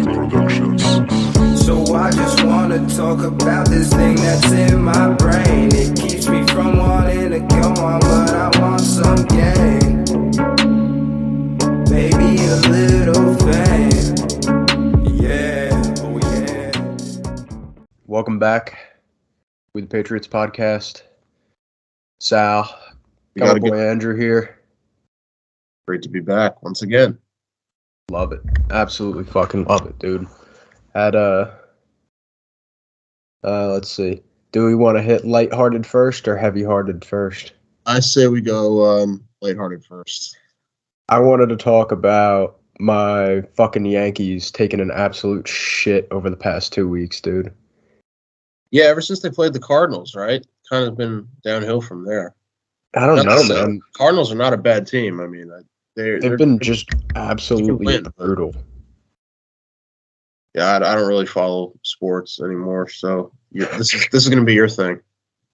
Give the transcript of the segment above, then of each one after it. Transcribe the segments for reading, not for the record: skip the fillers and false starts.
Productions. So I just wanna talk about this thing that's in my brain. It keeps me from wanting to go on, but I want some gain. Maybe a little fame. Yeah, oh yeah. Welcome back with the Patriots podcast. Sal, Cowboy Andrew here. Great to be back once again. Love it. Absolutely fucking love it, dude. Had let's see. Do we want to hit lighthearted first or heavy-hearted first? I say we go lighthearted first. I wanted to talk about my fucking Yankees taking an absolute shit over the past 2 weeks, dude. Yeah, ever since they played the Cardinals, right? Kind of been downhill from there. I don't know, man. Cardinals are not a bad team. I mean, they've been just absolutely brutal. Yeah, I don't really follow sports anymore, so this is going to be your thing.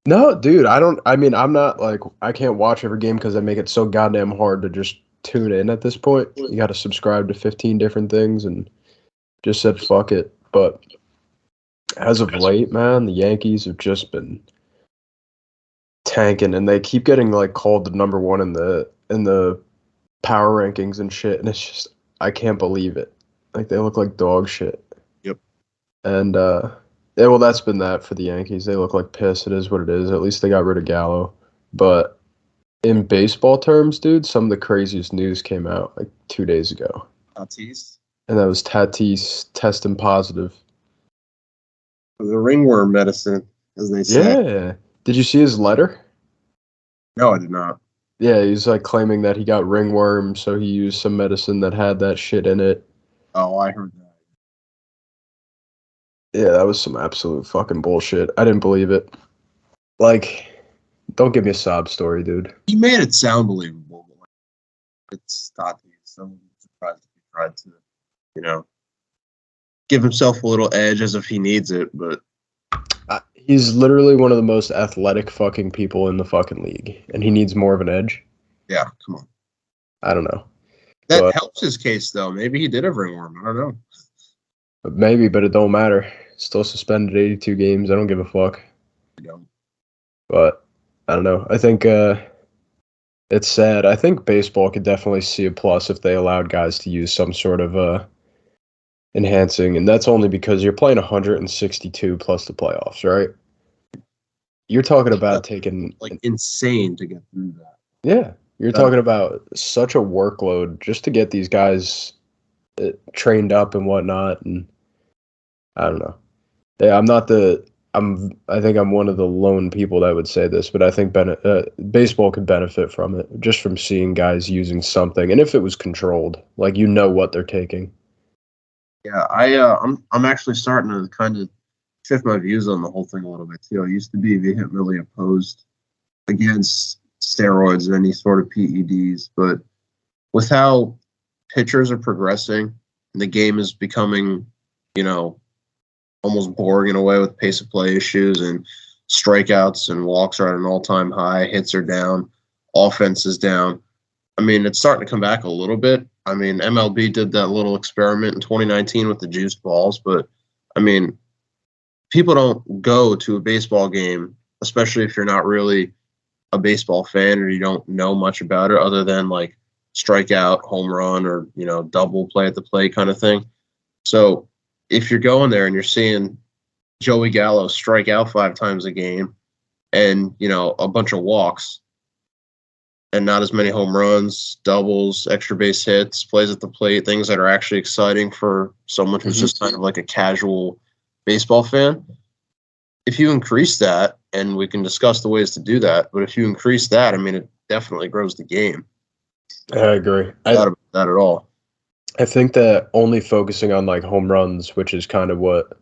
No, dude, I'm not like, I can't watch every game because they make it so goddamn hard to just tune in at this point. You got to subscribe to 15 different things and just said fuck it. But as of late, man, the Yankees have just been tanking, and they keep getting like called the number one in the power rankings and shit, and it's just, I can't believe it. Like, they look like dog shit. Yep. And yeah, well, that's been that for the Yankees. They look like piss. It is what it is. At least they got rid of Gallo. But in baseball terms, dude, some of the craziest news came out like 2 days ago. Tatis? And that was Tatis testing positive. The ringworm medicine, as they say. Yeah. Did you see his letter? No, I did not. Yeah, he's like claiming that he got ringworm, so he used some medicine that had that shit in it. Oh, I heard that. Yeah, that was some absolute fucking bullshit. I didn't believe it. Like, don't give me a sob story, dude. He made it sound believable. But it's Tatis. So I'm surprised if he tried to, give himself a little edge as if he needs it, but he's literally one of the most athletic fucking people in the fucking league, and he needs more of an edge. Yeah, come on. I don't know. That helps his case, though. Maybe he did have ringworm. I don't know. Maybe, but it don't matter. Still suspended 82 games. I don't give a fuck. But I don't know. I think it's sad. I think baseball could definitely see a plus if they allowed guys to use some sort of enhancing, and that's only because you're playing 162 plus the playoffs, right? You're talking about taking insane to get through that. Yeah, you're talking about such a workload just to get these guys trained up and whatnot, and I don't know. Yeah, I think I'm one of the lone people that would say this, but I think baseball could benefit from it, just from seeing guys using something, and if it was controlled, like, what they're taking. Yeah, I'm actually starting to kind of shift my views on the whole thing a little bit too. I used to be vehemently opposed against steroids and any sort of PEDs, but with how pitchers are progressing and the game is becoming, almost boring in a way with pace of play issues, and strikeouts and walks are at an all-time high, hits are down, offense is down. I mean, it's starting to come back a little bit. I mean, MLB did that little experiment in 2019 with the juiced balls, but I mean, people don't go to a baseball game, especially if you're not really a baseball fan or you don't know much about it other than like strikeout, home run, or, double play at the plate kind of thing. So if you're going there and you're seeing Joey Gallo strike out 5 times a game and, a bunch of walks and not as many home runs, doubles, extra base hits, plays at the plate, things that are actually exciting for someone who's just kind of like a casual baseball fan. If you increase that, and we can discuss the ways to do that, but if you increase that, I mean, it definitely grows the game. I agree. Not about that at all. I think that only focusing on like home runs, which is kind of what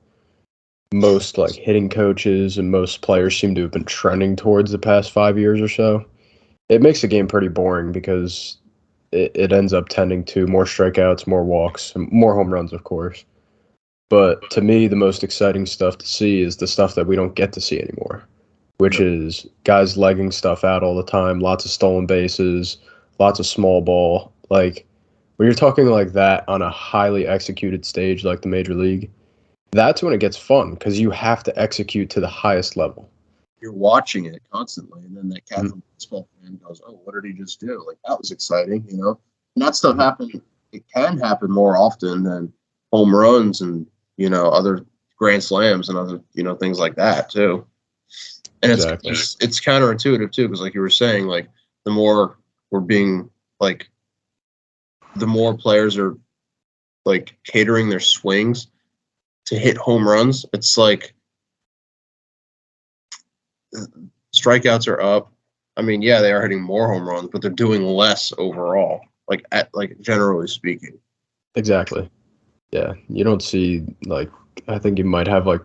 most like hitting coaches and most players seem to have been trending towards the past 5 years or so, it makes the game pretty boring because it ends up tending to more strikeouts, more walks, and more home runs, of course. But to me, the most exciting stuff to see is the stuff that we don't get to see anymore, which is guys legging stuff out all the time, lots of stolen bases, lots of small ball. Like, When you're talking like that on a highly executed stage like the Major League, that's when it gets fun because you have to execute to the highest level. You're watching it constantly, and then that Mm-hmm. casual baseball fan goes, "Oh, what did he just do?" Like that was exciting, you know. And that stuff happen. It can happen more often than home runs and other grand slams and other things like that too. And Exactly. it's counterintuitive too, because like you were saying, like the more we're being like, the more players are like catering their swings to hit home runs. It's like strikeouts are up. I mean, yeah, they are hitting more home runs, but they're doing less overall. Like generally speaking. Exactly. Yeah, you don't see like I think you might have like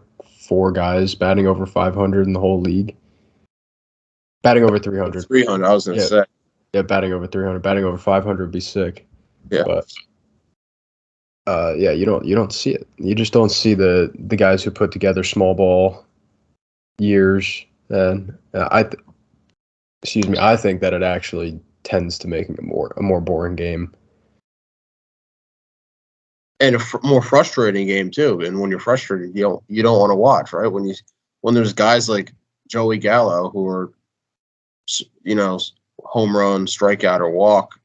4 guys batting over 500 in the whole league. Batting over 300. 300. I was gonna Yeah. say. Yeah, batting over 300. Batting over 500 would be sick. Yeah. But yeah, you don't see it. You just don't see the guys who put together small ball years. And I think that it actually tends to making a more boring game. And more frustrating game too. And when you're frustrated, you don't want to watch, right? When there's guys like Joey Gallo who are, home run, strikeout, or walk.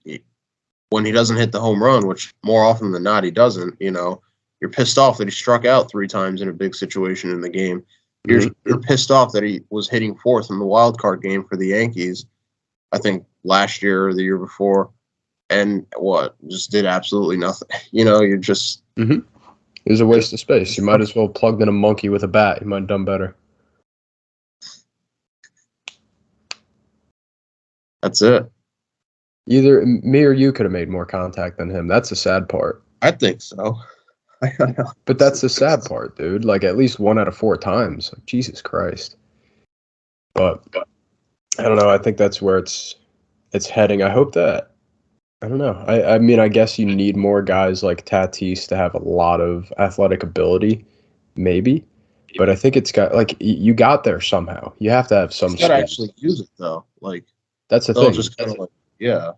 When he doesn't hit the home run, which more often than not he doesn't, you're pissed off that he struck out 3 times in a big situation in the game. You're pissed off that he was hitting 4th in the wild card game for the Yankees, I think last year or the year before, and just did absolutely nothing. You're just. It was a waste of space. You might as well plugged in a monkey with a bat. You might have done better. That's it. Either me or you could have made more contact than him. That's the sad part. I think so. But that's the sad part, dude. Like at least 1 out of 4 times. Like, Jesus Christ. But I don't know. I think that's where it's heading. I hope that. I don't know. I mean, I guess you need more guys like Tatis to have a lot of athletic ability, maybe. But I think it's got you got there somehow. You have to have some. You got to actually use it though. Like that's the they'll thing. just kind of like yeah.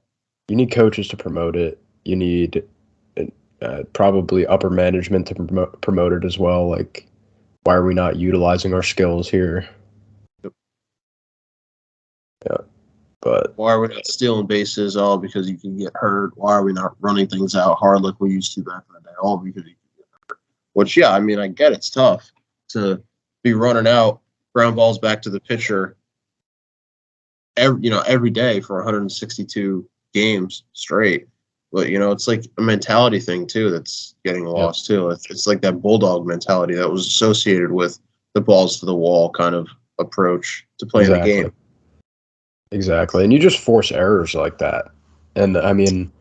You need coaches to promote it. You need probably upper management to promote it as well. Like, why are we not utilizing our skills here? Yeah, but why are we not stealing bases? All because you can get hurt. Why are we not running things out hard like we used to back in the day? All because you can get hurt. Which, yeah, I mean, I get it's tough to be running out ground balls back to the pitcher every day for 162 games straight. But it's like a mentality thing too that's getting lost too. It's like that bulldog mentality that was associated with the balls to the wall kind of approach to playing the game. Exactly, and you just force errors like that. And I mean,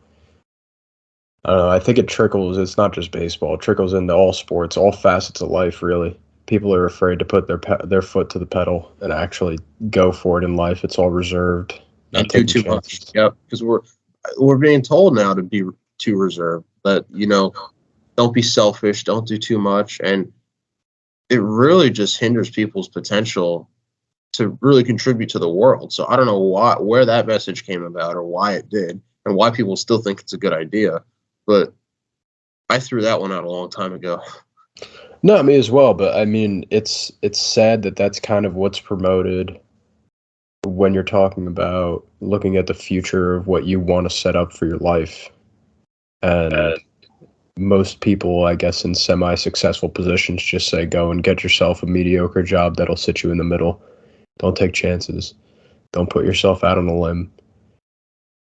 I don't know. I think it trickles. It's not just baseball. It trickles into all sports, all facets of life. Really, people are afraid to put their foot to the pedal and actually go for it in life. It's all reserved. And do too much. Yep, because we're being told now to be too reserved. That don't be selfish. Don't do too much, and it really just hinders people's potential to really contribute to the world. So I don't know where that message came about or why it did and why people still think it's a good idea. But I threw that one out a long time ago. No, me as well. But I mean, it's sad that that's kind of what's promoted when you're talking about looking at the future of what you want to set up for your life. And most people, I guess, in semi-successful positions just say, go and get yourself a mediocre job that'll sit you in the middle. Don't take chances. Don't put yourself out on a limb.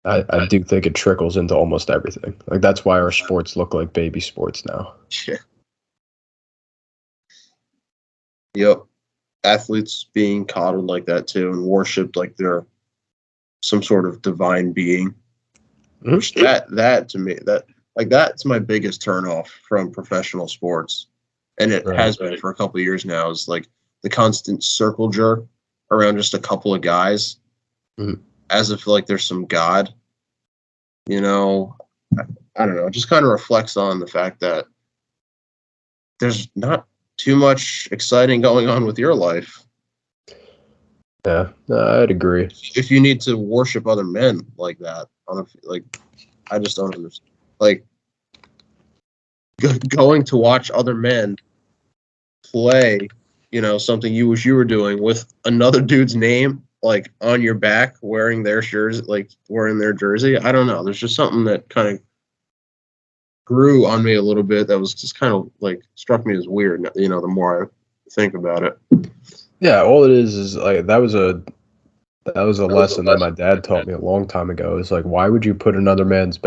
I do think it trickles into almost everything. Like, that's why our sports look like baby sports now. Yeah. Yep. Athletes being coddled like that too and worshipped like they're some sort of divine being. Mm-hmm. That to me, that's my biggest turnoff from professional sports. And it has been for a couple of years now, is like the constant circle jerk around just a couple of guys, as if like there's some god. I don't know. It just kind of reflects on the fact that there's not too much exciting going on with your life. Yeah, I'd agree. If you need to worship other men like that, I just don't understand. like going to watch other men play, something you wish you were doing with another dude's name like on your back, wearing their jersey, like wearing their jersey. I don't know. There's just something that kind of grew on me a little bit that was just kind of like struck me as weird. The more I think about it. Yeah, all it is like that was a lesson that my dad taught me a long time ago. It's like, why would you put another man's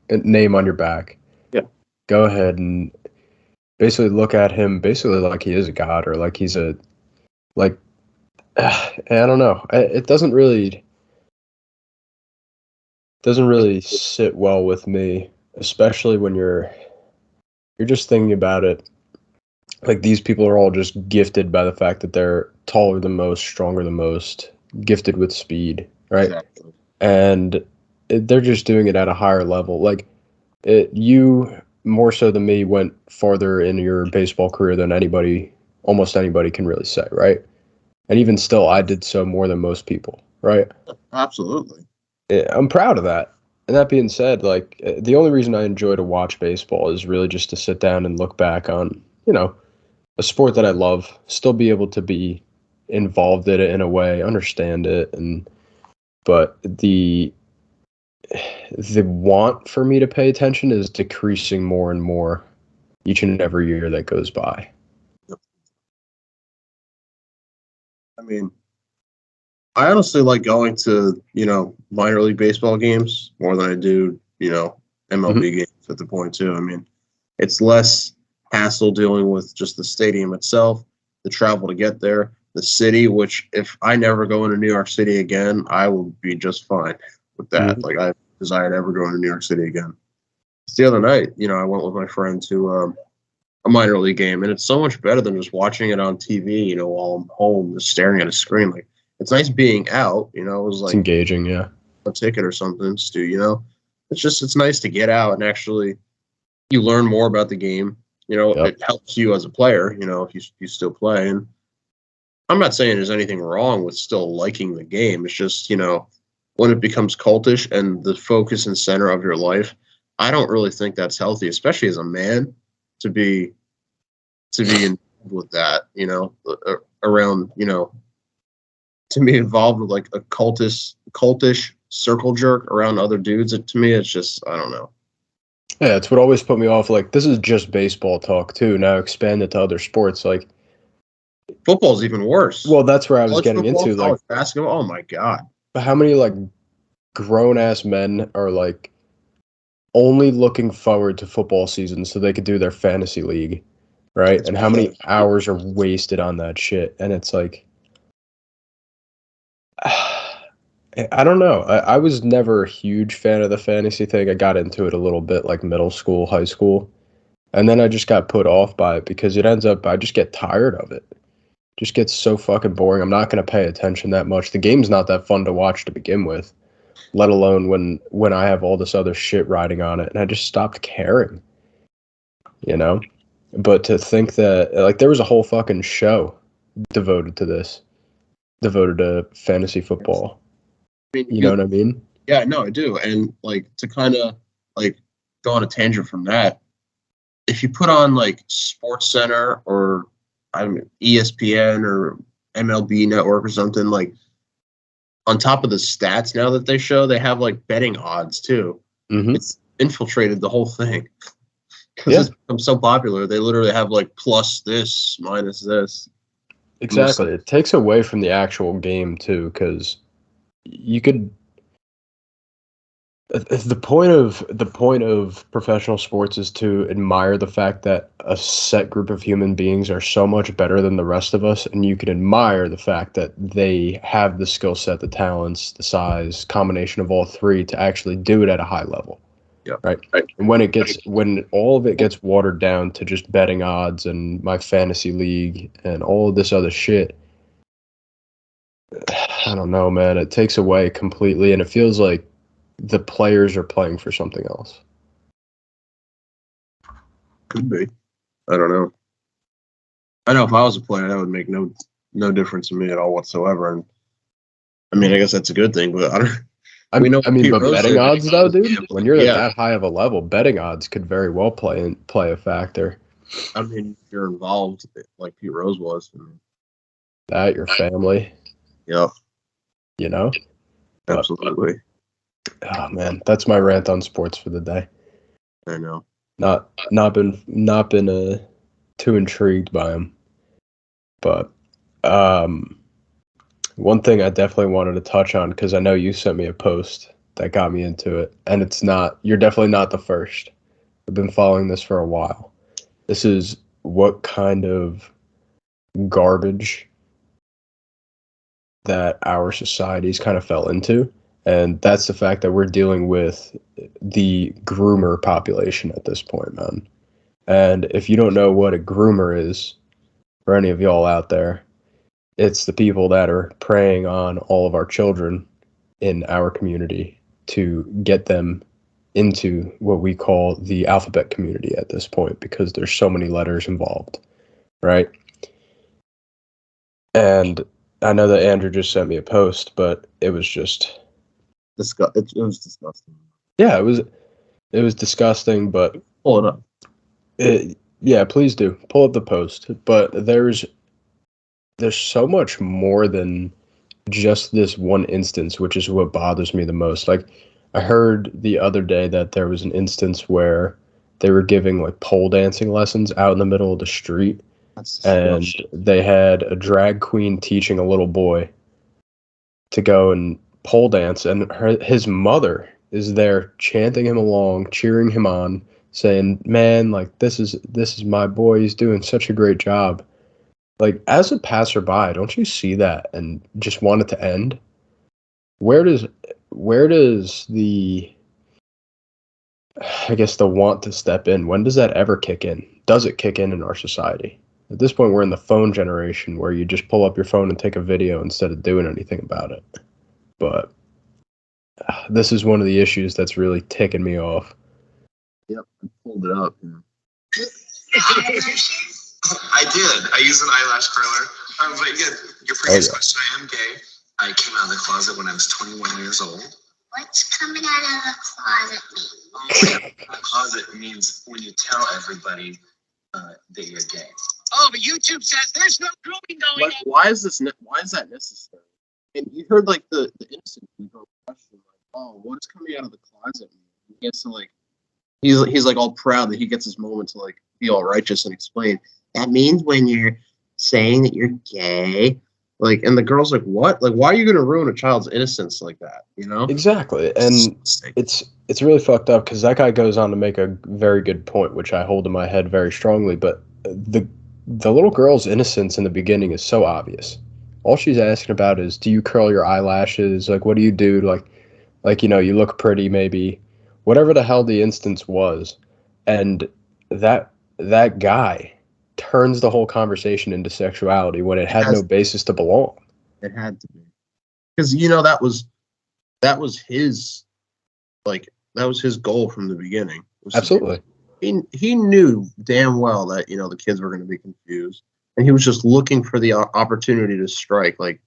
name on your back? Yeah. Go ahead and basically look at him basically like he is a god, or like he's a like I don't know. It doesn't really sit well with me, especially when you're just thinking about it. Like, these people are all just gifted by the fact that they're taller than most, stronger than most, gifted with speed, right? Exactly. And they're just doing it at a higher level. Like, you more so than me went farther in your baseball career than almost anybody can really say, right? And even still, I did so more than most people, right? Absolutely. I'm proud of that. And that being said, like, the only reason I enjoy to watch baseball is really just to sit down and look back on, a sport that I love, still be able to be involved in it in a way, understand it, but the want for me to pay attention is decreasing more and more each and every year that goes by. I mean, I honestly like going to, minor league baseball games more than I do, MLB games at the point too. I mean, it's less hassle dealing with just the stadium itself, the travel to get there, the city, which if I never go into New York City again, I will be just fine with that. Like, I desire to ever go into New York City again. Just the other night, I went with my friend to a minor league game, and it's so much better than just watching it on TV, while I'm home just staring at a screen. Like, it's nice being out, it was like It's engaging, yeah. a ticket or something, Stu, it's nice to get out and actually you learn more about the game. Yep. It helps you as a player, if you still play. And I'm not saying there's anything wrong with still liking the game. It's just, when it becomes cultish and the focus and center of your life, I don't really think that's healthy, especially as a man, to be involved with that, around, to be involved with like a cultish circle jerk around other dudes. To me, it's just, I don't know. Yeah, it's what always put me off. Like, this is just baseball talk too. Now expand it to other sports. Like, football's even worse. Well, that's where I was College getting football, into. Like, college basketball. Oh my god! how many like grown ass men are like only looking forward to football season so they could do their fantasy league, right? And how many hours are wasted on that shit? And it's like, I don't know. I was never a huge fan of the fantasy thing. I got into it a little bit like middle school, high school. And then I just got put off by it because it ends up, I just get tired of it. Just gets so fucking boring. I'm not going to pay attention that much. The game's not that fun to watch to begin with, let alone when I have all this other shit riding on it. And I just stopped caring, But to think that, like, there was a whole fucking show devoted to fantasy football. I mean, You know what I mean? Yeah, no, I do. And like, to kind of like go on a tangent from that, if you put on like Sports Center or ESPN or MLB Network or something, like on top of the stats now that they show, they have like betting odds too. Mm-hmm. It's infiltrated the whole thing because it's become so popular. They literally have like plus this, minus this. Exactly. It takes away from the actual game too, because you could. The point of professional sports is to admire the fact that a set group of human beings are so much better than the rest of us, and you can admire the fact that they have the skill set, the talents, the size, combination of all three to actually do it at a high level. Yeah. Right. And when all of it gets watered down to just betting odds and my fantasy league and all of this other shit, I don't know, man. It takes away completely, and it feels like the players are playing for something else. Could be. I don't know. I know if I was a player, that would make no difference to me at all whatsoever. And I mean, I guess that's a good thing, but We know I mean, Pete but Rose betting said odds though, dude, when you're at yeah. that high of a level, betting odds could very well play a factor. I mean, if you're involved like Pete Rose was. That your family, Yep, you know. But, absolutely. oh man, that's my rant on sports for the day. I know. Not been too intrigued by him, but one thing I definitely wanted to touch on, because I know you sent me a post that got me into it, and you're definitely not the first. I've been following this for a while. This is what kind of garbage that our societies kind of fell into, and that's the fact that we're dealing with the groomer population at this point, man. And if you don't know what a groomer is, for any of y'all out there, it's the people that are preying on all of our children in our community to get them into what we call the alphabet community at this point, because there's so many letters involved, right? And I know that Andrew just sent me a post, but it was just It was disgusting. yeah, it was disgusting, but Pull it up. Yeah, please do pull up the post. But there's so much more than just this one instance, which is what bothers me the most. Like, I heard the other day that there was an instance where they were giving like pole dancing lessons out in the middle of the street, and they had a drag queen teaching a little boy to go and pole dance, and his mother is there chanting him along, cheering him on, saying, "Man, like this is my boy. He's doing such a great job." Like, as a passerby, don't you see that and just want it to end? Where does the, I guess, the want to step in? When does that ever kick in? Does it kick in our society? At this point, we're in the phone generation where you just pull up your phone and take a video instead of doing anything about it. But this is one of the issues that's really ticking me off. Yep, I pulled it up. I did. I use an eyelash curler. But yeah, your previous question, I am gay. I came out of the closet when I was 21 years old. What's coming out of the closet mean? Closet means when you tell everybody that you're gay. Oh, but YouTube says there's no grooming going on. Why is that necessary? And you heard like the innocent people question, like, "Oh, what's coming out of the closet?" He gets to like, he's like all proud that he gets his moment to like be all righteous and explain. That means when you're saying that you're gay, like, and the girl's like, "What? Like, why are you going to ruin a child's innocence like that?" You know? Exactly, and it's really fucked up because that guy goes on to make a very good point, which I hold in my head very strongly. But the little girl's innocence in the beginning is so obvious. All she's asking about is, do you curl your eyelashes? Like, what do you do? Like, you know, you look pretty, maybe, whatever the hell the instance was. And that guy turns the whole conversation into sexuality when it had no basis to belong. It had to be, because you know that was his goal from the beginning. Absolutely. He knew damn well that, you know, the kids were going to be confused, and he was just looking for the opportunity to strike, like,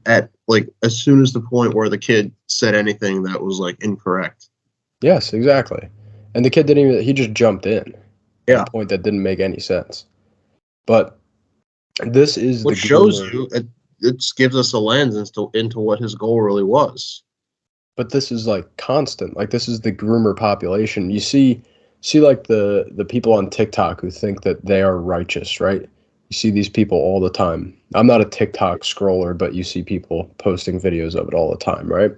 at like as soon as the point where the kid said anything that was like incorrect. Yes, exactly. And the kid he just jumped in. Yeah. At a point that didn't make any sense. But this is what shows you it gives us a lens into what his goal really was. But this is like constant. Like, this is the groomer population. You see like the people on TikTok who think that they are righteous, right? You see these people all the time. I'm not a TikTok scroller, but you see people posting videos of it all the time, right?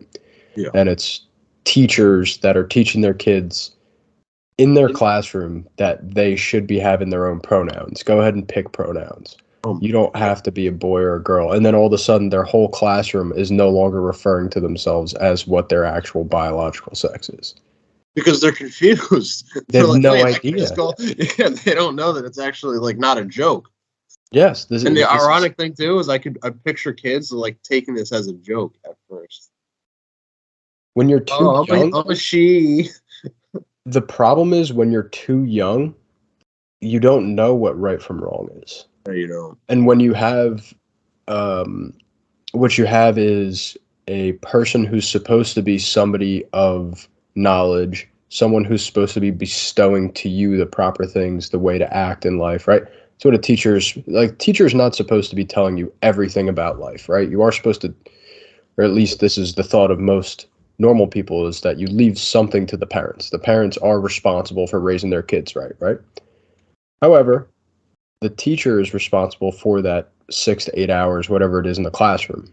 Yeah. And it's teachers that are teaching their kids in their classroom that they should be having their own pronouns. Go ahead and pick pronouns. You don't have to be a boy or a girl. And then all of a sudden, their whole classroom is no longer referring to themselves as what their actual biological sex is. Because they're confused. They have like, no idea. Yeah, they don't know that it's actually like not a joke. Yes. The ironic thing too is I picture kids like taking this as a joke at first. When you're too young, I'm a she. The problem is when you're too young, you don't know what right from wrong is. No, you don't. And when you have, what you have is a person who's supposed to be somebody of knowledge, someone who's supposed to be bestowing to you the proper things, the way to act in life, right? That's what a teacher's not supposed to be telling you everything about life, right? You are supposed to, or at least this is the thought of most normal people, is that you leave something to the parents. The parents are responsible for raising their kids right? However, the teacher is responsible for that 6 to 8 hours, whatever it is in the classroom.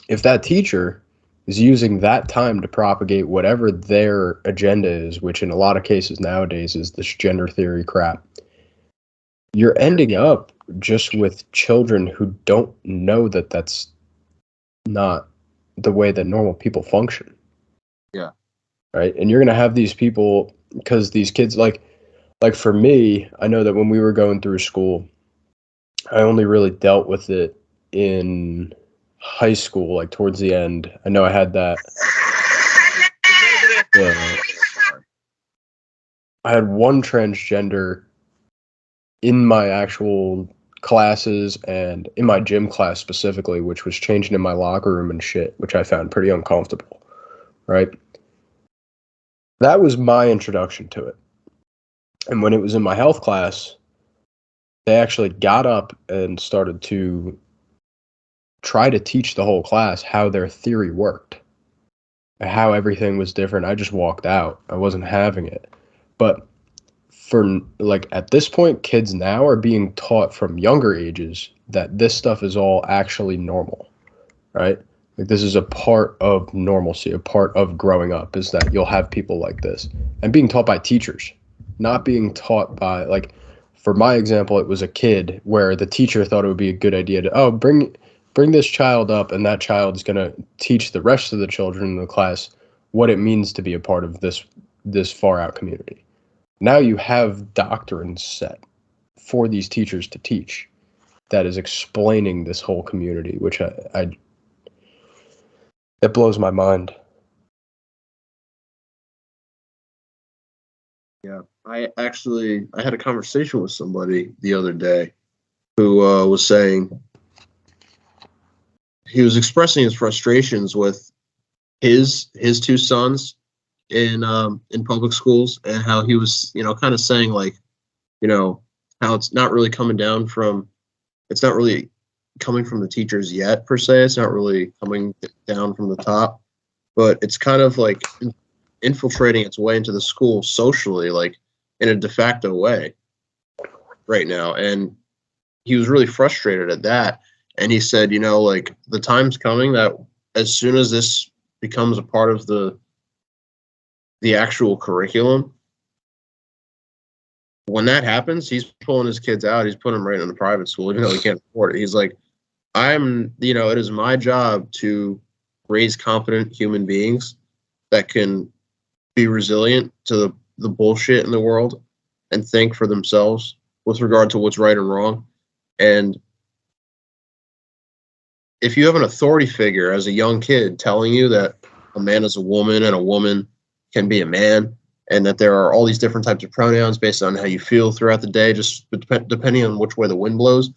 If that teacher is using that time to propagate whatever their agenda is, which in a lot of cases nowadays is this gender theory crap, you're ending up just with children who don't know that that's not the way that normal people function. Yeah. Right. And you're going to have these people, because these kids, like for me, I know that when we were going through school, I only really dealt with it in high school, like towards the end. I know I had that. I had one transgender in my actual classes and in my gym class specifically, which was changing in my locker room and shit, which I found pretty uncomfortable, right? That was my introduction to it. And when it was in my health class, they actually got up and started to try to teach the whole class how their theory worked, how everything was different. I just walked out. I wasn't having it. But for like at this point, kids now are being taught from younger ages that this stuff is all actually normal, right? Like this is a part of normalcy, a part of growing up, is that you'll have people like this, and being taught by teachers, not being taught by, like, for my example, it was a kid where the teacher thought it would be a good idea to, bring this child up, and that child is going to teach the rest of the children in the class what it means to be a part of this far out community. Now you have doctrines set for these teachers to teach that is explaining this whole community, which it blows my mind. Yeah, I had a conversation with somebody the other day who was saying he was expressing his frustrations with his two sons in public schools, and how he was, kind of saying, like, how it's not really coming from the teachers yet, per se. It's not really coming down from the top, but it's kind of like infiltrating its way into the school socially, like in a de facto way right now. And he was really frustrated at that. And he said, like, the time's coming that as soon as this becomes a part of the actual curriculum, when that happens, he's pulling his kids out. He's putting them right in the private school, even though he can't afford it. He's like, it is my job to raise competent human beings that can be resilient to the bullshit in the world and think for themselves with regard to what's right and wrong. And if you have an authority figure as a young kid telling you that a man is a woman and a woman can be a man, and that there are all these different types of pronouns based on how you feel throughout the day, just depending on which way the wind blows,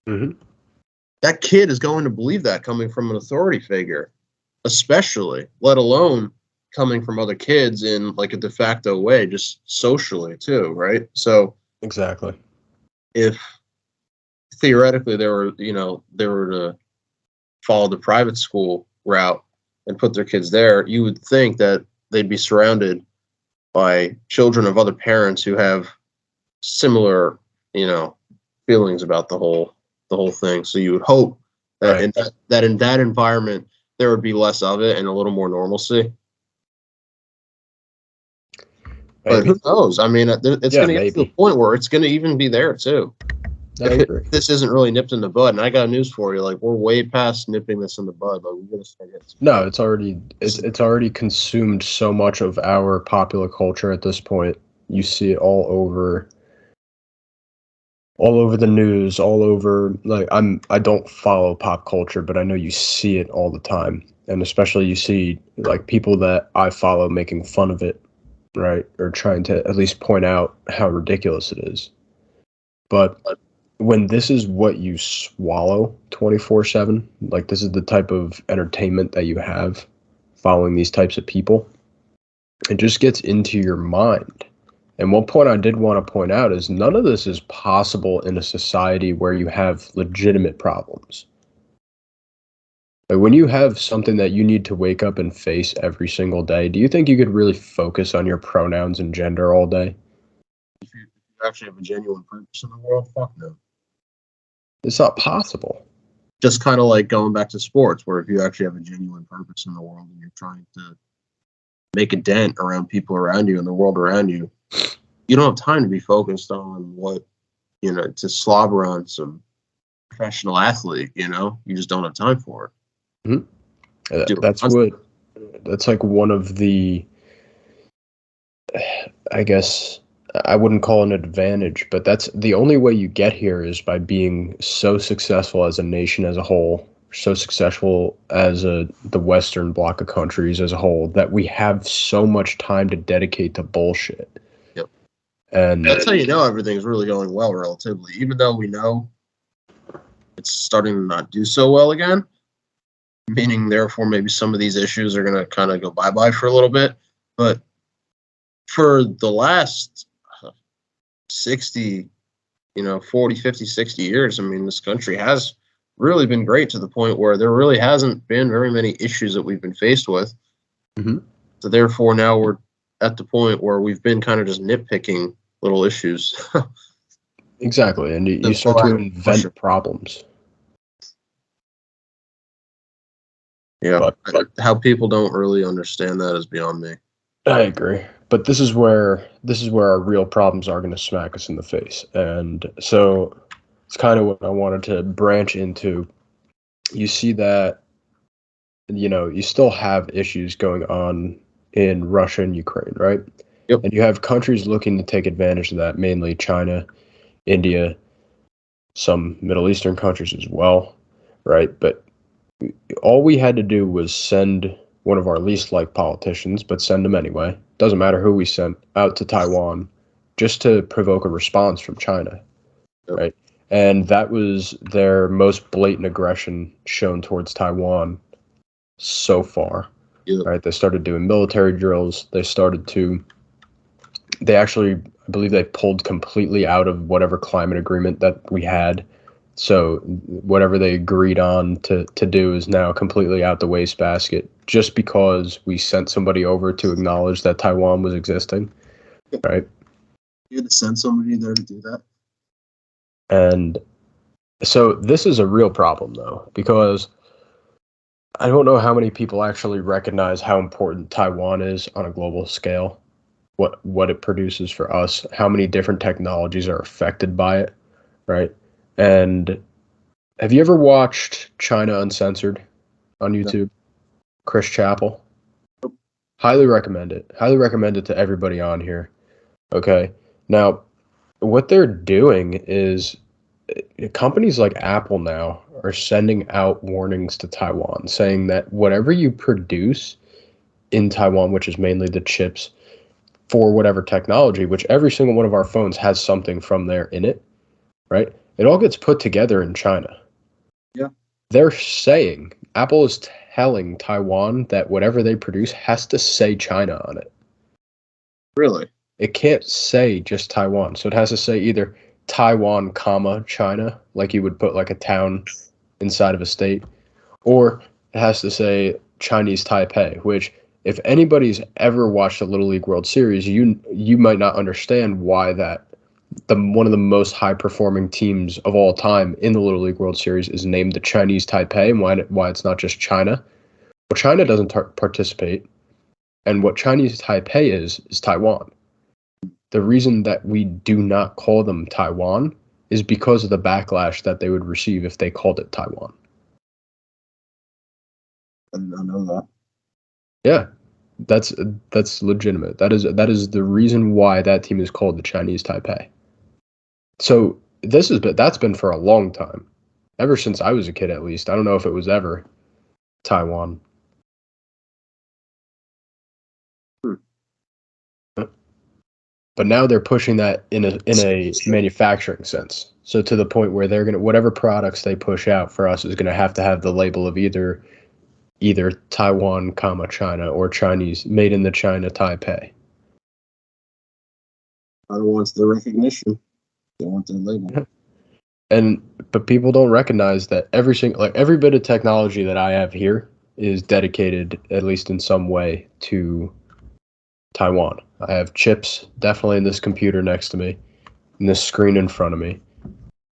that kid is going to believe that coming from an authority figure, especially, let alone coming from other kids in like a de facto way, just socially too, right? So exactly, if theoretically they were to follow the private school route and put their kids there, you would think that they'd be surrounded by children of other parents who have similar, feelings about the whole thing. So you would hope that right. in that environment there would be less of it and a little more normalcy. But who knows? I mean, it's going to get to the point where it's going to even be there too. This isn't really nipped in the bud, and I got news for you. Like, we're way past nipping this in the bud. Like, we're going to start getting. No, it's already consumed so much of our popular culture at this point. You see it all over the news, all over. Like, I don't follow pop culture, but I know you see it all the time, and especially you see like people that I follow making fun of it, right, or trying to at least point out how ridiculous it is. But when this is what you swallow 24/7, like this is the type of entertainment that you have following these types of people, it just gets into your mind. And one point I did want to point out is none of this is possible in a society where you have legitimate problems. Like when you have something that you need to wake up and face every single day, do you think you could really focus on your pronouns and gender all day? If you actually have a genuine purpose in the world, fuck no. It's not possible. Just kind of like going back to sports, where if you actually have a genuine purpose in the world and you're trying to make a dent around people around you and the world around you, you don't have time to be focused on what, to slobber on some professional athlete, you just don't have time for it. Mm-hmm. That's like one of the, I guess I wouldn't call it an advantage, but that's the only way you get here is by being so successful as a nation as a whole, so successful as the Western bloc of countries as a whole, that we have so much time to dedicate to bullshit. Yep. And that's how you know everything's really going well relatively, even though we know it's starting to not do so well again, meaning therefore maybe some of these issues are going to kind of go bye-bye for a little bit. But for the last 60, 40, 50, 60 years, I mean, this country has really been great to the point where there really hasn't been very many issues that we've been faced with. Mm-hmm. So therefore now we're at the point where we've been kind of just nitpicking little issues. Exactly, and you start to invent problems. Yeah, but how people don't really understand that is beyond me. I agree, but this is where our real problems are going to smack us in the face, and so it's kind of what I wanted to branch into. You see that, you still have issues going on in Russia and Ukraine, right? Yep. And you have countries looking to take advantage of that, mainly China, India, some Middle Eastern countries as well, right? But all we had to do was send one of our least liked politicians, but send them anyway. Doesn't matter who we sent out to Taiwan, just to provoke a response from China, right? And that was their most blatant aggression shown towards Taiwan so far, right? They started doing military drills. They actually, I believe they pulled completely out of whatever climate agreement that we had. So whatever they agreed on to do is now completely out the wastebasket just because we sent somebody over to acknowledge that Taiwan was existing, right? You had to send somebody there to do that. And so this is a real problem, though, because I don't know how many people actually recognize how important Taiwan is on a global scale, what it produces for us, how many different technologies are affected by it, right? And have you ever watched China Uncensored on YouTube? No. Chris Chappell? Nope. Highly recommend it. Highly recommend it to everybody on here. Okay. Now, what they're doing is companies like Apple now are sending out warnings to Taiwan saying that whatever you produce in Taiwan, which is mainly the chips for whatever technology, which every single one of our phones has something from there in it, right? It all gets put together in China. Yeah. They're saying, Apple is telling Taiwan that whatever they produce has to say China on it. Really? It can't say just Taiwan. So it has to say either Taiwan, comma, China, like you would put like a town inside of a state, or it has to say Chinese Taipei, which if anybody's ever watched a Little League World Series, you might not understand why that one of the most high-performing teams of all time in the Little League World Series is named the Chinese Taipei, and why it's not just China. Well, China doesn't participate, and what Chinese Taipei is Taiwan. The reason that we do not call them Taiwan is because of the backlash that they would receive if they called it Taiwan. I didn't know that. Yeah, that's legitimate. That is the reason why that team is called the Chinese Taipei. So that's been for a long time, ever since I was a kid at least. I don't know if it was ever Taiwan. But now they're pushing that in a manufacturing sense. So to the point where they're gonna whatever products they push out for us is gonna have to have the label of either Taiwan, China, or Chinese, made in the China Taipei. China wants the recognition. They want their label. But people don't recognize that every bit of technology that I have here is dedicated, at least in some way, to Taiwan. I have chips definitely in this computer next to me, in this screen in front of me,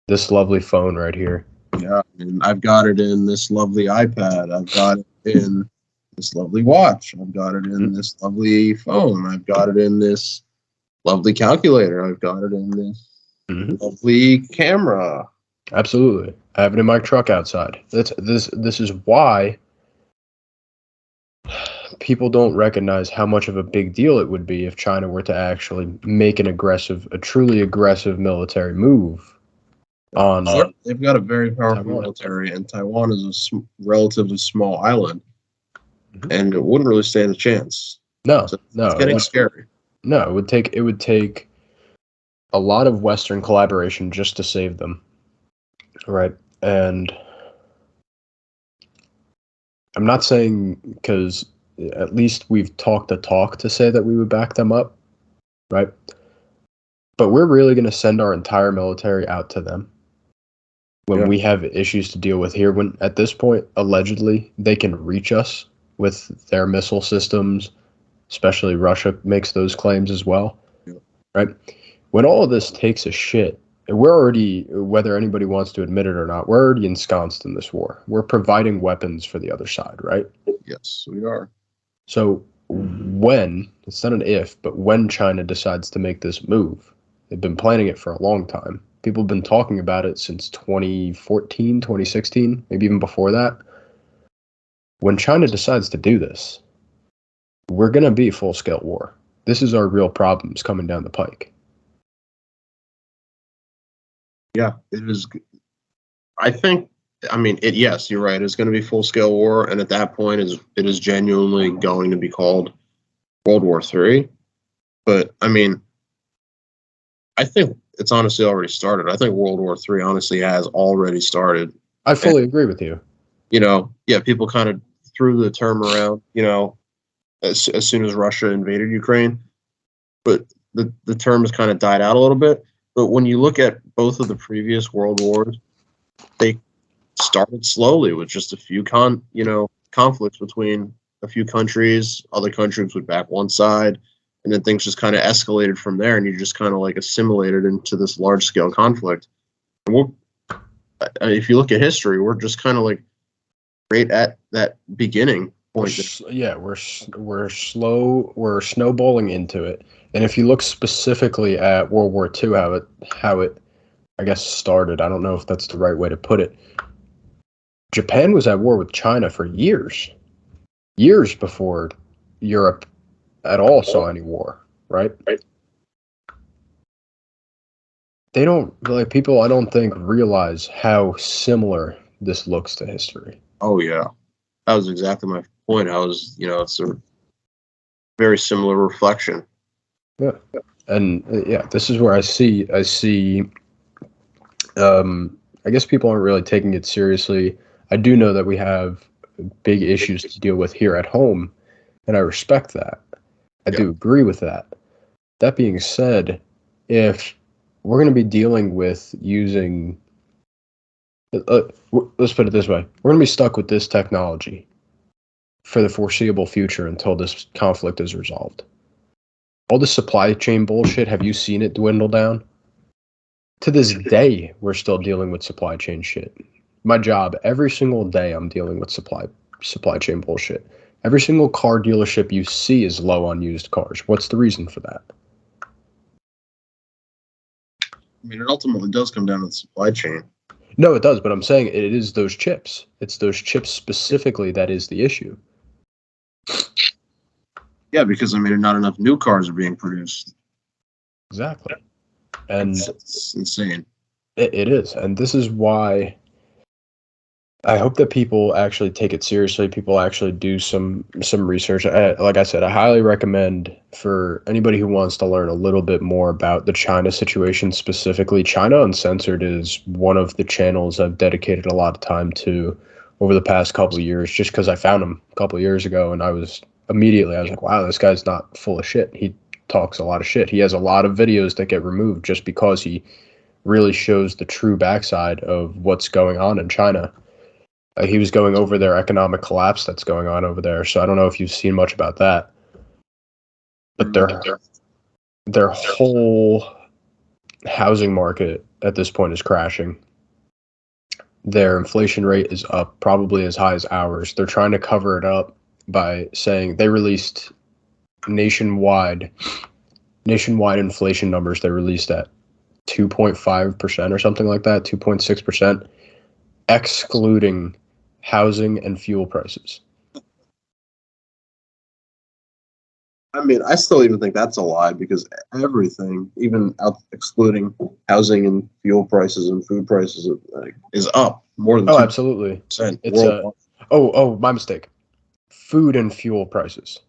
this lovely phone right here. Yeah, and I've got it in this lovely iPad. I've got it in this lovely watch. I've got it in this lovely phone. I've got it in this lovely calculator. I've got it in this lovely camera. Absolutely. I have it in my truck outside. This is why people don't recognize how much of a big deal it would be if China were to actually make a truly aggressive military move on. They've got a very powerful military, and Taiwan is a relatively small island, and it wouldn't really stand a chance. No, so it's getting scary. No, it would take a lot of Western collaboration just to save them. Right. And I'm not saying, because at least we've talked the talk to say that we would back them up, right? But we're really going to send our entire military out to them when we have issues to deal with here. When at this point, allegedly, they can reach us with their missile systems, especially Russia makes those claims as well, right? When all of this takes a shit, we're already, whether anybody wants to admit it or not, we're already ensconced in this war. We're providing weapons for the other side, right? Yes, we are. So when, it's not an if, but when China decides to make this move, they've been planning it for a long time. People have been talking about it since 2014, 2016, maybe even before that. When China decides to do this, we're going to be full-scale war. This is our real problems coming down the pike. Yeah, it is. Yes, you're right. It's going to be full-scale war, and at that point, it is genuinely going to be called World War III. But, I mean, I think it's honestly already started. I think World War III honestly has already started. I fully agree with you. People kind of threw the term around, as soon as Russia invaded Ukraine. But the term has kind of died out a little bit. But when you look at both of the previous world wars, they started slowly with just a few conflicts between a few countries. Other countries would back one side, and then things just kind of escalated from there, and you just kind of like assimilated into this large scale conflict. And if you look at history, we're just kind of like right at that beginning point. We're snowballing into it. And if you look specifically at World War II, how it I guess started, I don't know if that's the right way to put it. Japan was at war with China for years before Europe at all saw any war, right? They don't, people I don't think realize how similar this looks to history. Oh yeah, that was exactly my point. It's a very similar reflection. Yeah, and this is where I see. I guess people aren't really taking it seriously. I do know that we have big issues to deal with here at home, and I respect that. I do agree with that. That being said, if we're going to be dealing with using, let's put it this way, we're going to be stuck with this technology for the foreseeable future until this conflict is resolved. All the supply chain bullshit, have you seen it dwindle down? To this day, we're still dealing with supply chain shit. My job, every single day, I'm dealing with supply chain bullshit. Every single car dealership you see is low on used cars. What's the reason for that? I mean, it ultimately does come down to the supply chain. No, it does, but I'm saying it is those chips. It's those chips specifically that is the issue. Yeah, because not enough new cars are being produced. Exactly. And it's insane. It is. And this is why I hope that people actually take it seriously. People actually do some research. Like I said, I highly recommend for anybody who wants to learn a little bit more about the China situation specifically. China Uncensored is one of the channels I've dedicated a lot of time to over the past couple of years, just because I found him a couple of years ago, and I was like, wow, this guy's not full of shit. He talks a lot of shit. He has a lot of videos that get removed just because he really shows the true backside of what's going on in China. He was going over their economic collapse that's going on over there. So I don't know if you've seen much about that, but their whole housing market at this point is crashing. Their inflation rate is up, probably as high as ours. They're trying to cover it up by saying they released nationwide inflation numbers. They released at 2.5% or something like that, 2.6%, excluding housing and fuel prices. I mean, I still even think that's a lie because everything, even excluding housing and fuel prices and food prices, is up more than 2%. Absolutely. It's my mistake. Food and fuel prices.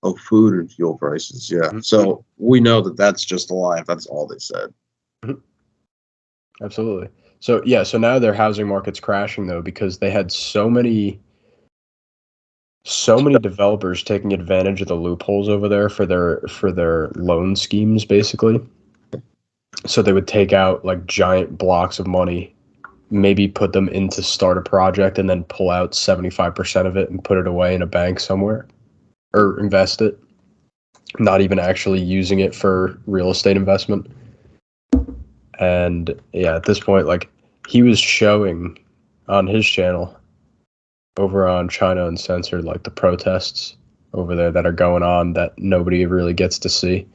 Oh, food and fuel prices, yeah. Mm-hmm. So we know that that's just a lie if that's all they said. Mm-hmm. Absolutely. So now their housing market's crashing though because they had so many developers taking advantage of the loopholes over there for their loan schemes, basically. So they would take out like giant blocks of money, maybe put them in to start a project and then pull out 75% of it and put it away in a bank somewhere or invest it, not even actually using it for real estate investment. And yeah, at this point, like he was showing on his channel over on China Uncensored, like the protests over there that are going on that nobody really gets to see.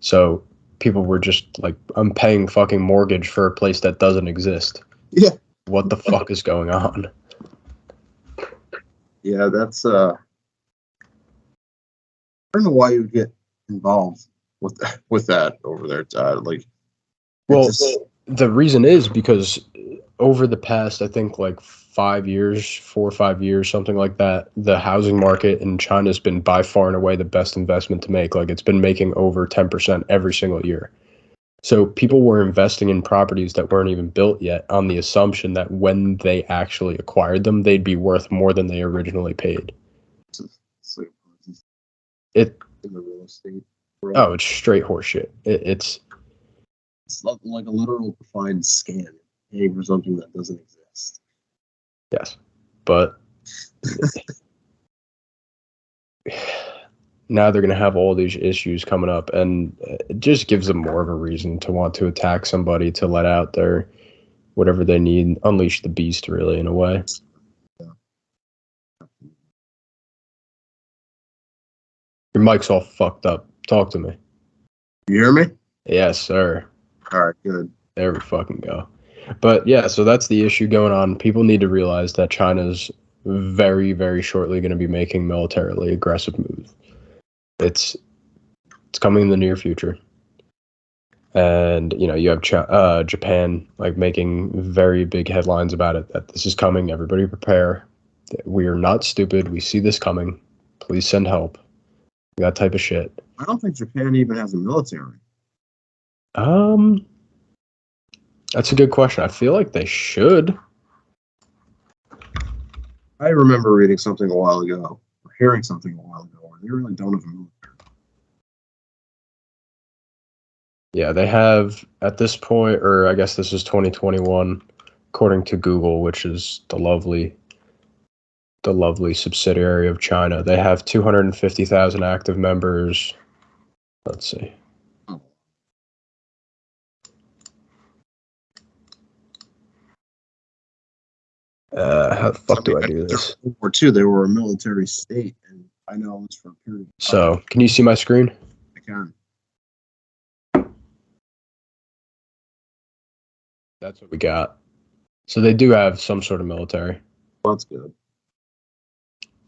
So people were just like, I'm paying fucking mortgage for a place that doesn't exist. Yeah. What the fuck is going on? Yeah, that's I don't know why you would get involved with that over there, Todd. Like, well, the reason is because over the past, I think like 4 or 5 years, something like that, the housing market in China has been by far and away the best investment to make. Like it's been making over 10% every single year. So people were investing in properties that weren't even built yet on the assumption that when they actually acquired them, they'd be worth more than they originally paid. It in the real estate. Oh, it's straight horseshit. It's like a literal defined scam, paying for something that doesn't exist. Yes, but now they're going to have all these issues coming up, and it just gives them more of a reason to want to attack somebody, to let out their whatever they need, unleash the beast, really, in a way. Yeah. Your mic's all fucked up. Talk to me. You hear me? Yes, sir. All right, good. There we fucking go. But yeah, so that's the issue going on. People need to realize that China's very, very shortly going to be making militarily aggressive moves. It's coming in the near future. And, you know, you have Japan like making very big headlines about it, that this is coming. Everybody prepare. We are not stupid. We see this coming. Please send help. That type of shit. I don't think Japan even has a military. That's a good question. I feel like they should. I remember reading something a while ago, or hearing something a while ago, where they really don't have a military. Yeah, they have at this point, or I guess this is 2021, according to Google, which is the lovely subsidiary of China. They have 250,000 active members. Let's see. How the fuck do I do this? World War II, they were a military state, and I know it's for a period of time. So, can you see my screen? I can. That's what we got. So they do have some sort of military. Well, that's good.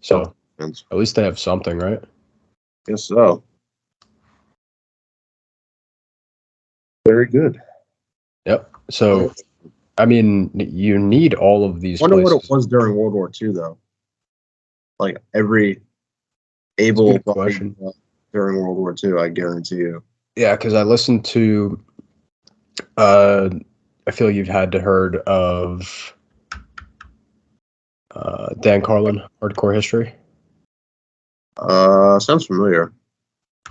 So at least they have something, right? Guess so. Very good. Yep. So I mean, you need all of these I wonder what places. it was during World War II, though. Like every That's a able good question. during World War II, I guarantee you. Yeah, because I listened to. I feel you've had to heard of Dan Carlin, Hardcore History. Sounds familiar.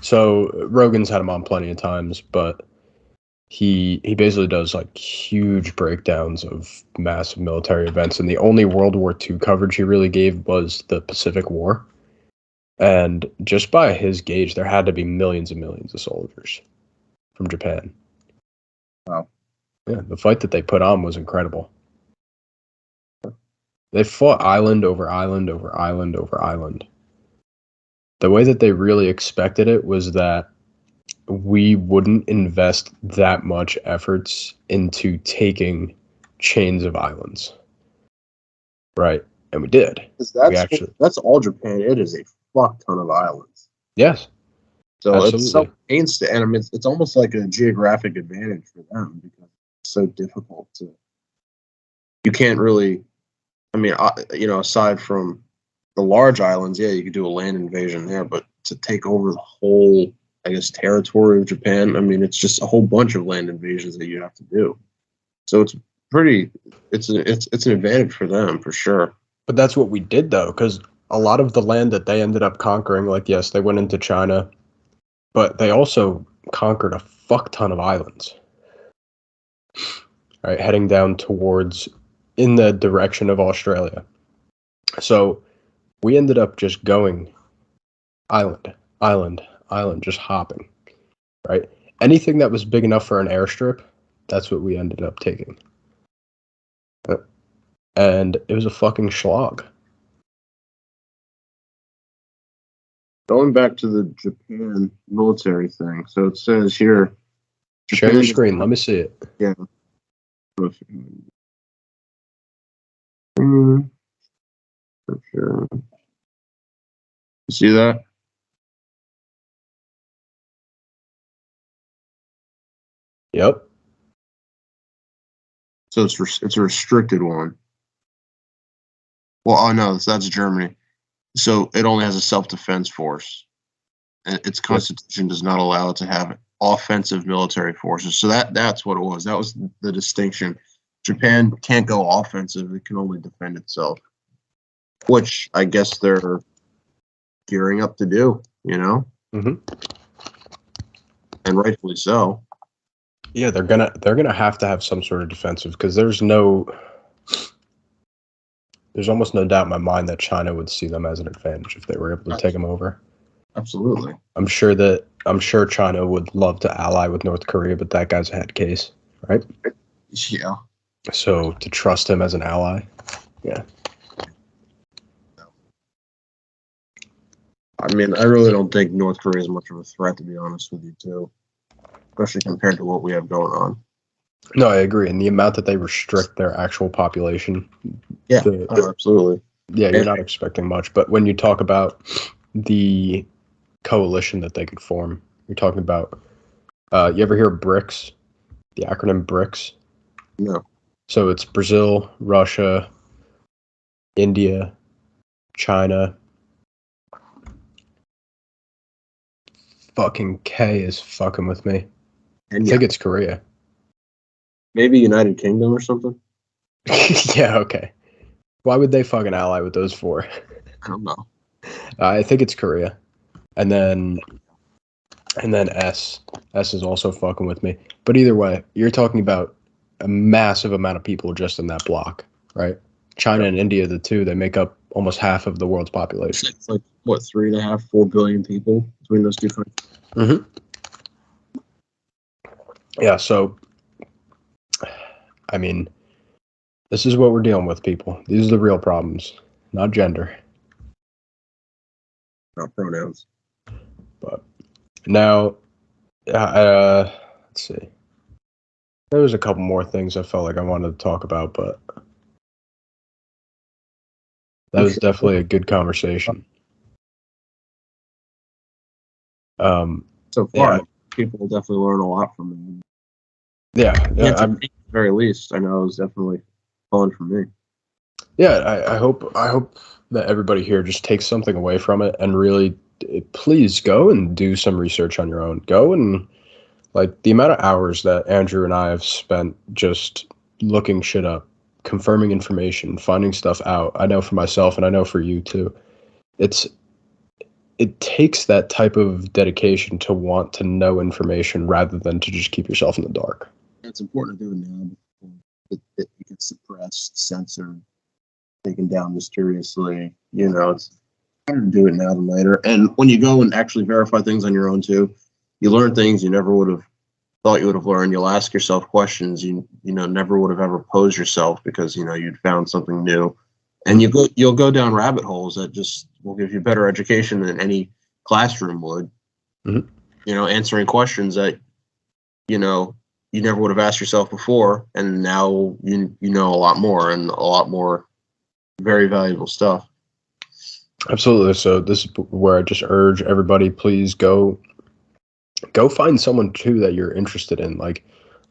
So Rogan's had him on plenty of times, but he basically does like huge breakdowns of massive military events, and the only World War II coverage he really gave was the Pacific War. And just by his gauge, there had to be millions and millions of soldiers from Japan. Wow. Yeah, the fight that they put on was incredible. They fought island over island over island over island. The way that they really expected it was that we wouldn't invest that much efforts into taking chains of islands. Right. And we did. That's all Japan. It is a fuck ton of islands. Yes. So absolutely. it's so instant, and I mean, it's almost like a geographic advantage for them because it's so difficult to. You can't really, I mean, aside from the large islands, yeah, you could do a land invasion there, but to take over the whole, I guess, territory of Japan, I mean, it's just a whole bunch of land invasions that you have to do. So it's an advantage for them for sure. But that's what we did though, because a lot of the land that they ended up conquering, like yes, they went into China, but they also conquered a fuck ton of islands. Right, heading down towards in the direction of Australia. So we ended up just going island, island, island, just hopping. Right? Anything that was big enough for an airstrip, that's what we ended up taking. And it was a fucking slog. Going back to the Japan military thing, so it says here. Share your screen. Let me see it. Yeah. For sure. You see that? Yep. So it's a restricted one. Well, oh no, that's Germany. So it only has a self-defense force. And its constitution does not allow it to have offensive military forces. So that's what it was. That was the distinction. Japan can't go offensive; it can only defend itself, which I guess they're gearing up to do. Mm-hmm. And rightfully so. Yeah, they're gonna have to have some sort of defensive because there's almost no doubt in my mind that China would see them as an advantage if they were able to take them over. Absolutely. I'm sure China would love to ally with North Korea, but that guy's a head case, right? Yeah. So to trust him as an ally, yeah. I mean, I really don't think North Korea is much of a threat, to be honest with you, too. Especially compared to what we have going on. No, I agree. And the amount that they restrict their actual population. Yeah, absolutely. Yeah, you're not expecting much. But when you talk about the coalition that they could form, you're talking about, you ever hear of BRICS? The acronym BRICS? No. So it's Brazil, Russia, India, China. Fucking K is fucking with me. And I think it's Korea. Maybe United Kingdom or something? Yeah, okay. Why would they fucking ally with those four? I don't know. I think it's Korea. And then S. S is also fucking with me. But either way, you're talking about a massive amount of people just in that block, right? China and India, the two, they make up almost half of the world's population. It's like, what, 3.5, 4 billion people between those two countries? Mm-hmm. Yeah, so, I mean, this is what we're dealing with, people. These are the real problems, not gender. Not pronouns. But now, let's see. There was a couple more things I felt like I wanted to talk about, but that was definitely a good conversation. So far, people will definitely learn a lot from them. Yeah, very least. I know it was definitely fun for me. Yeah, I hope that everybody here just takes something away from it and really, please go and do some research on your own. Go and like the amount of hours that Andrew and I have spent just looking shit up, confirming information, finding stuff out. I know for myself and I know for you too. It takes that type of dedication to want to know information rather than to just keep yourself in the dark. It's important to do it now before it gets suppressed, censored, taken down mysteriously. It's better to do it now than later. And when you go and actually verify things on your own too, you learn things you never would have thought you would have learned. You'll ask yourself questions you never would have ever posed yourself because you'd found something new. And you'll go down rabbit holes that just will give you better education than any classroom would. Mm-hmm. Answering questions that you never would have asked yourself before, and now you know a lot more and a lot more very valuable stuff. Absolutely. So this is where I just urge everybody, please go find someone too that you're interested in. Like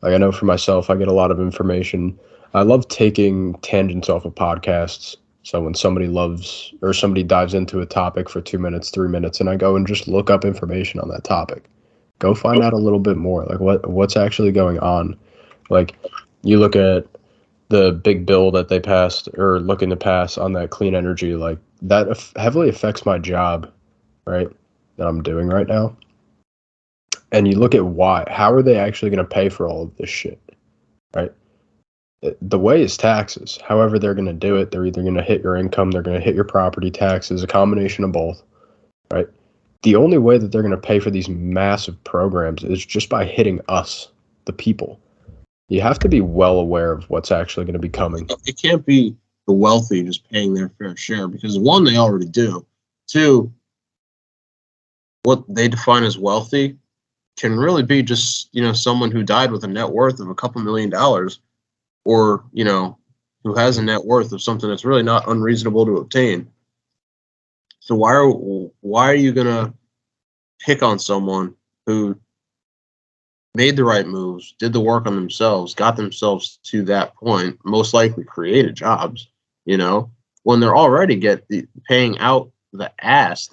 I know for myself, I get a lot of information. I love taking tangents off of podcasts. So when somebody loves or somebody dives into a topic for 2 minutes, 3 minutes, and I go and just look up information on that topic, go find out a little bit more, like what's actually going on. Like you look at the big bill that they passed or looking to pass on that clean energy, like that heavily affects my job, right, that I'm doing right now. And you look at how are they actually going to pay for all of this shit, right? The way is taxes. However they're going to do it, they're either going to hit your income, they're going to hit your property taxes, a combination of both, right? The only way that they're going to pay for these massive programs is just by hitting us, the people. You have to be well aware of what's actually going to be coming. It can't be the wealthy just paying their fair share because, one, they already do. Two, what they define as wealthy can really be just, someone who died with a net worth of a couple $1 million or, who has a net worth of something that's really not unreasonable to obtain. So why are you going to pick on someone who made the right moves, did the work on themselves, got themselves to that point, most likely created jobs, when they're already paying out the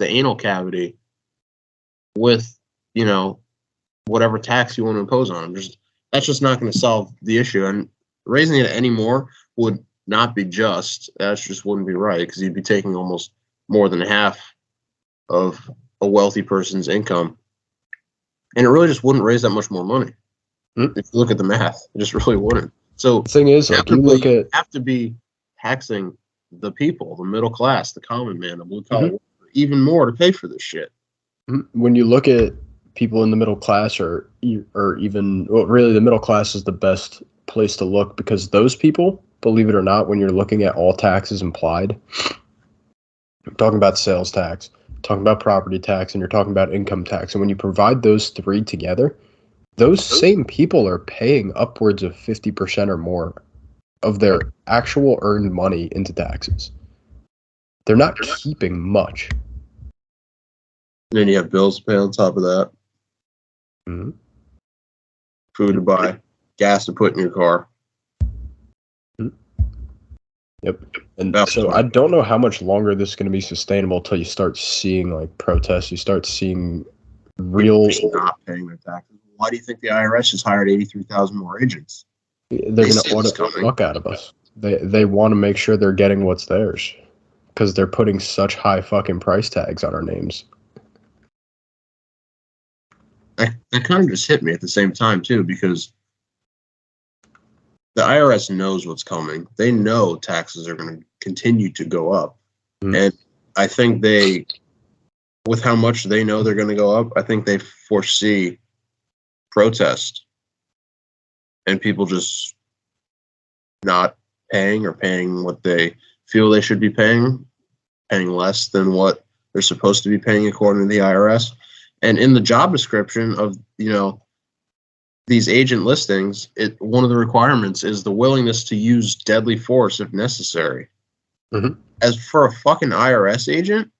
anal cavity with, whatever tax you want to impose on them. That's just not going to solve the issue. And raising it anymore would not be just. That just wouldn't be right because you'd be taking almost more than half of a wealthy person's income. And it really just wouldn't raise that much more money. If you look at the math, it just really wouldn't. So the thing is, like, you have to be taxing the people, the middle class, the common man, the blue collar, even more to pay for this shit. When you look at people in the middle class or even, well, really the middle class is the best place to look because those people, believe it or not, when you're looking at all taxes implied, you're talking about sales tax, talking about property tax, and you're talking about income tax. And when you provide those three together, those same people are paying upwards of 50% or more of their actual earned money into taxes. They're not keeping much. And then you have bills to pay on top of that. Mm-hmm. Food to buy, gas to put in your car. Yep. And so I don't know how much longer this is going to be sustainable until you start seeing like protests. You start seeing real not paying their taxes. Why do you think the IRS has hired 83,000 more agents? They're going to audit the fuck out of us. They want to make sure they're getting what's theirs because they're putting such high fucking price tags on our names. That kind of just hit me at the same time too because the IRS knows what's coming. They know taxes are going to continue to go up. And I think with how much they know they're going to go up, I think they foresee protest and people just not paying or paying what they feel they should be paying less than what they're supposed to be paying according to the IRS. And in the job description of, these agent listings, one of the requirements is the willingness to use deadly force if necessary. As for a fucking IRS agent,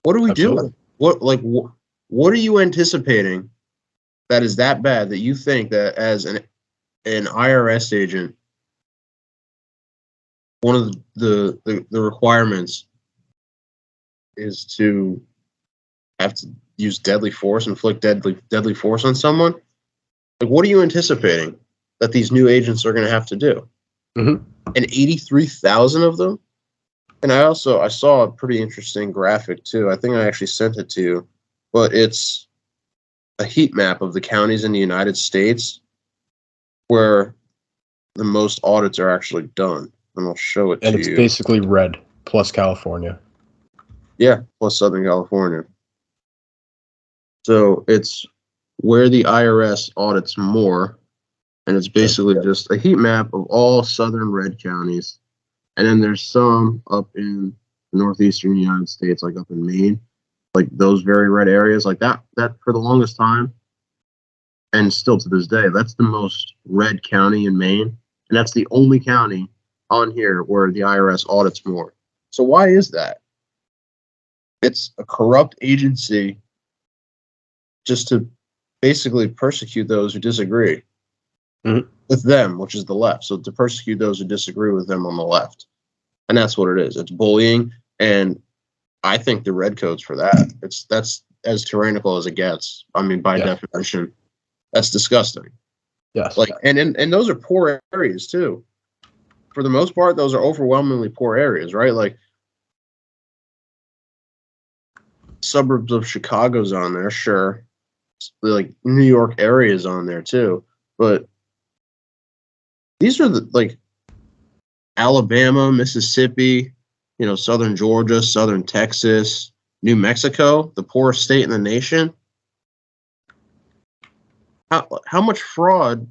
what are we doing? What are you anticipating that is that bad that you think that as an IRS agent, one of the requirements is to have to use deadly force, inflict deadly force on someone. Like, what are you anticipating that these new agents are going to have to do? Mm-hmm. And 83,000 of them. And I saw a pretty interesting graphic too. I think I actually sent it to you, but it's a heat map of the counties in the United States where the most audits are actually done. And I'll show it to you. And it's basically red plus California. Yeah, plus Southern California. So it's where the IRS audits more, and it's basically just a heat map of all southern red counties. And then there's some up in the northeastern United States, like up in Maine, like those very red areas, like that for the longest time, and still to this day, that's the most red county in Maine, and that's the only county on here where the IRS audits more. So why is that? It's a corrupt agency just to basically persecute those who disagree with them, which is the left. So to persecute those who disagree with them on the left. And that's what it is. It's bullying, and I think the redcoats for that. That's as tyrannical as it gets. I mean, by definition, that's disgusting. Yes. Like, and those are poor areas too. For the most part, those are overwhelmingly poor areas, right? Like suburbs of Chicago's on there, sure. Like New York area is on there too, but these are the like Alabama, Mississippi, southern Georgia, southern Texas, New Mexico, the poorest state in the nation. How much fraud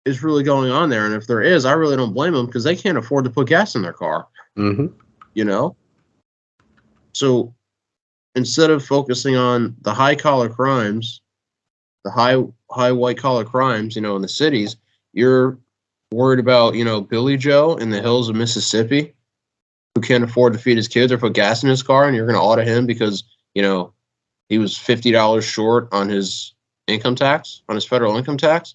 is really going on there? And if there is, I really don't blame them because they can't afford to put gas in their car. Mm-hmm. So instead of focusing on the high collar crimes, the high white collar crimes, in the cities, you're worried about, Billy Joe in the hills of Mississippi who can't afford to feed his kids or put gas in his car, and you're going to audit him because, he was $50 short on his income tax, on his federal income tax.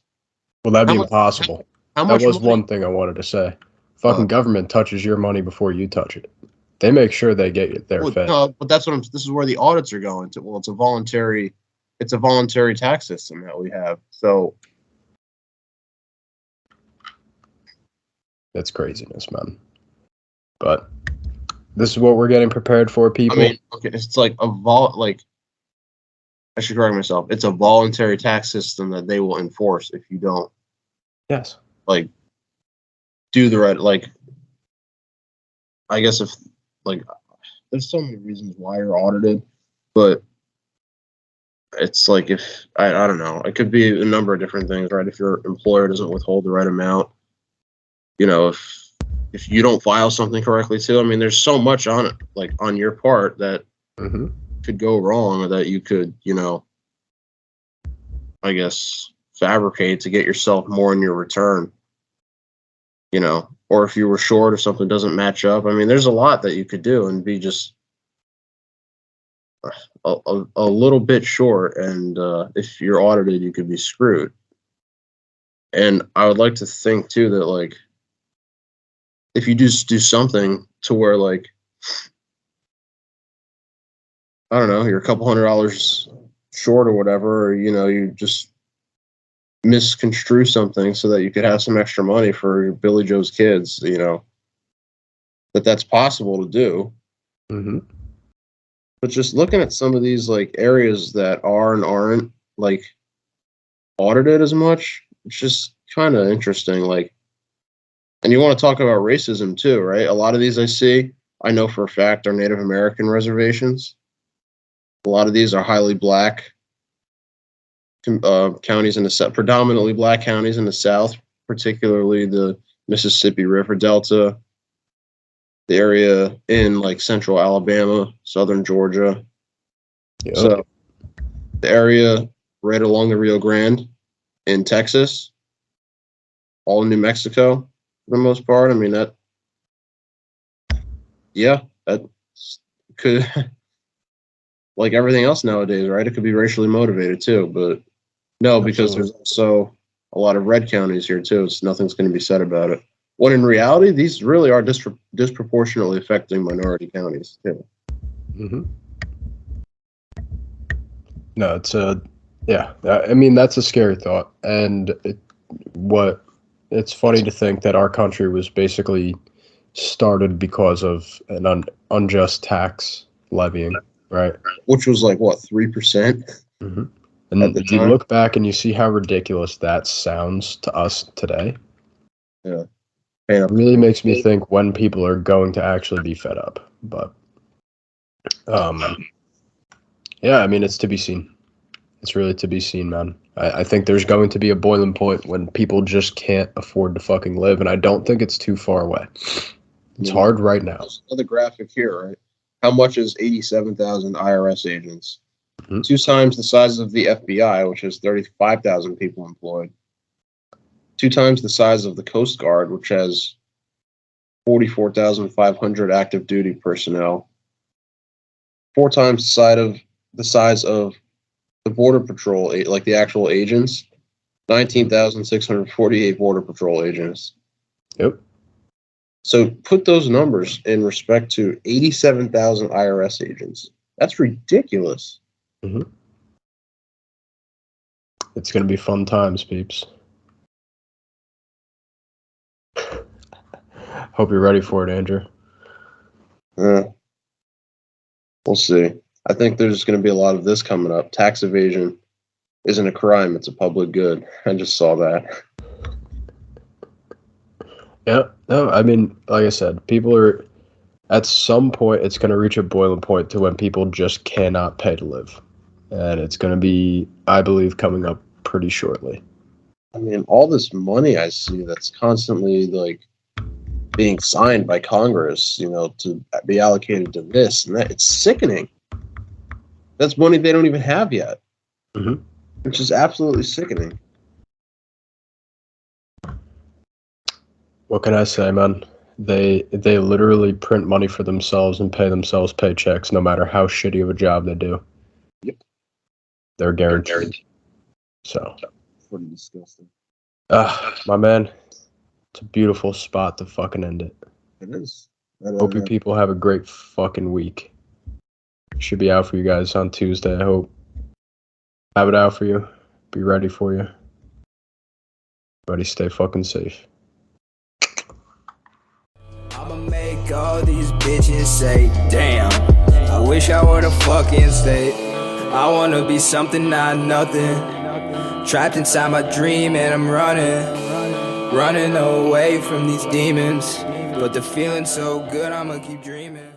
Well, that'd be impossible. That was one thing I wanted to say. Fucking government touches your money before you touch it. They make sure they get their fed. No, but that's what this is where the audits are going to. Well, it's a voluntary tax system that we have. So that's craziness, man. But this is what we're getting prepared for, people. I mean, okay, it's like I should correct myself. It's a voluntary tax system that they will enforce if you don't. Yes. Like, do the right, like, I guess if, like, there's so many reasons why you're audited, but it's like if, I don't know, it could be a number of different things, right? If your employer doesn't withhold the right amount, if you don't file something correctly too, I mean, there's so much on it, like on your part that could go wrong or that you could, I guess, fabricate to get yourself more in your return, or if you were short or something doesn't match up. I mean, there's a lot that you could do and be just a little bit short. And if you're audited, you could be screwed. And I would like to think too that like, if you just do something to where like, I don't know, you're a couple $100 short or whatever, or, you just misconstrue something so that you could have some extra money for Billy Joe's kids, that's possible to do. But just looking at some of these like areas that are and aren't like audited as much, it's just kind of interesting. Like, and you want to talk about racism too, right? A lot of these I know for a fact are Native American reservations. A lot of these are highly black counties in the South, predominantly black counties in the South, particularly the Mississippi River Delta, the area in like central Alabama, southern Georgia. Yep. So the area right along the Rio Grande in Texas, all in New Mexico for the most part. I mean, that could, like everything else nowadays, right? It could be racially motivated too, but no, because there's also a lot of red counties here too, so nothing's going to be said about it. When in reality, these really are disproportionately affecting minority counties too. Mm-hmm. No, it's yeah. I mean, that's a scary thought, and it's funny to think that our country was basically started because of an unjust tax levying, right? Which was like what 3%. Mm-hmm. At And the you time? look back and you see how ridiculous that sounds to us today. Yeah, It really makes me think when people are going to actually be fed up. But yeah, I mean, it's to be seen. It's really to be seen, man. I think there's going to be a boiling point when people just can't afford to fucking live, and I don't think it's too far away. It's hard right now. There's another graphic here, right? How much is 87,000 IRS agents? Mhm. 2 times the size of the FBI, which has 35,000 people employed. 2 times the size of the Coast Guard, which has 44,500 active duty personnel. 4 times the size of the Border Patrol, like the actual agents. 19,648 Border Patrol agents. Yep. So put those numbers in respect to 87,000 IRS agents. That's ridiculous. Mm-hmm. It's going to be fun times, peeps. Hope you're ready for it, Andrew. We'll see. I think there's going to be a lot of this coming up. Tax evasion isn't a crime, it's a public good. I just saw that. Yeah. No, I mean, like I said, people are, at some point, it's going to reach a boiling point to when people just cannot pay to live. And it's going to be, I believe, coming up pretty shortly. I mean, all this money I see that's constantly like being signed by Congress, to be allocated to this and that. It's sickening. That's money they don't even have yet, Mm-hmm. which is absolutely sickening. What can I say, man? They literally print money for themselves and pay themselves paychecks no matter how shitty of a job they do. Yep. They're guaranteed. So. Pretty disgusting. My man. It's a beautiful spot to fucking end it. It is. Hope you people have a great fucking week. Should be out for you guys on Tuesday, I hope. Have it out for you. Be ready for you. Everybody stay fucking safe. I'ma make all these bitches say, damn, I wish I were the fucking state. I wanna be something, not nothing. Trapped inside my dream and I'm running away from these demons. But the feeling's so good, I'ma keep dreaming.